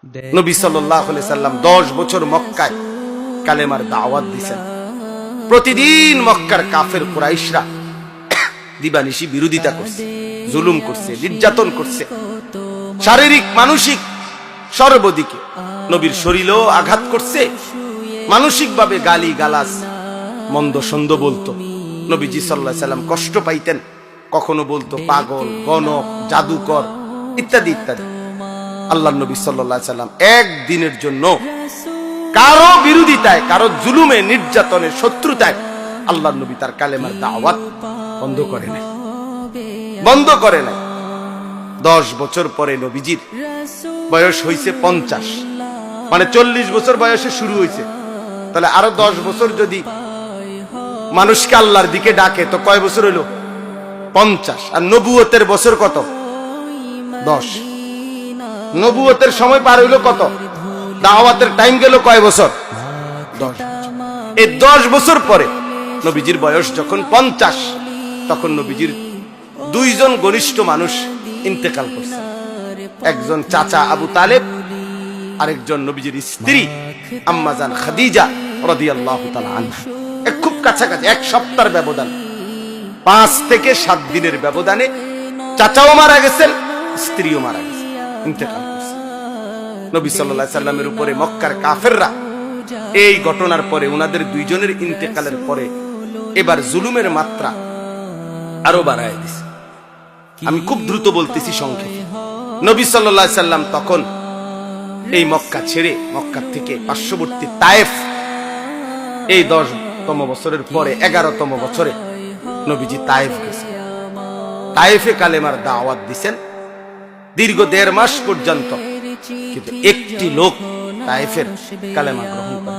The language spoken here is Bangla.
নবী সাল্লাল্লাহু আলাইহি সাল্লাম 10 বছর মক্কায় কালেমার দাওয়াত দিয়েছেন। প্রতিদিন মক্কার কাফের কুরাইশরা দিবানিশি বিরোধিতা করছে, জুলুম করছে, নির্যাতন করছে, শারীরিক মানসিক সর্বদিকে নবীর শরীরেও আঘাত করছে, মানসিকভাবে গালি গালাজ মন্দ সন্দ বলতো। নবীজি সাল্লাল্লাহু আলাইহি সাল্লাম কষ্ট পাইতেন, কখনো বলতো পাগল, গণক, জাদুকর ইত্যাদি ইত্যাদি। আল্লাহর নবী সাল্লাল্লাহু আলাইহি সাল্লাম একদিনের জন্য কারো বিরোধিতায়, কারো জুলুমে, নির্যাতনে, শত্রুতায় আল্লাহর নবী তার কালেমার দাওয়াত বন্ধ করে নাই, বন্ধ করে নাই। 10 বছর পরে নবীজির বয়স হয়েছে 50, মানে 40 বছর বয়সে শুরু হয়েছে। তাহলে আরো 10 বছর যদি মানুষকে আল্লাহর দিকে ডাকে তো কয় বছর হইল? 50। আর নবুয়তের বছর কত? 10। নবুয়তের সময় পার হইল কত? দাওয়াতের টাইম গেল কয় বছর? 10। এই 10 বছর পরে নবীজির বয়স যখন 50, তখন নবীজির 2 জন ঘনিষ্ঠ মানুষ ইন্তেকাল করছে। একজন চাচা আবু তালেব, আরেকজন নবীজির স্ত্রী আম্মা জান খাদিজা রাদিয়াল্লাহু তাআলা আনহা। খুব কাছাকাছি, 1 সপ্তাহের ব্যবধান, 5 থেকে 7 দিনের ব্যবধানে চাচাও মারা গেছেন, স্ত্রীও মারা গেছে, ইন্তেকাল করছে। নবী সাল্লাল্লাহু আলাইহি সাল্লামের উপরে মক্কার কাফেররা এই ঘটনার পরে, উনাদের 2 জনের ইন্তেকালের পরে এবার জুলুমের মাত্রা আরো বাড়ায় দিছে। আমি খুব দ্রুত বলতেছি সংক্ষেপে। নবী সাল্লাল্লাহু আলাইহি সাল্লাম তখন এই মক্কা ছেড়ে, মক্কা থেকে পার্শ্ববর্তী তায়েফ, এই 10তম বছরের পরে 11তম বছরে নবীজি তায়েফ গেছেন। তায়েফে কালেমার দাওয়াত দিছেন দীর্ঘ 1.5 মাস পর্যন্ত, কিন্তু একটি লোক তায়েফের কালেমা গ্রহণ করে।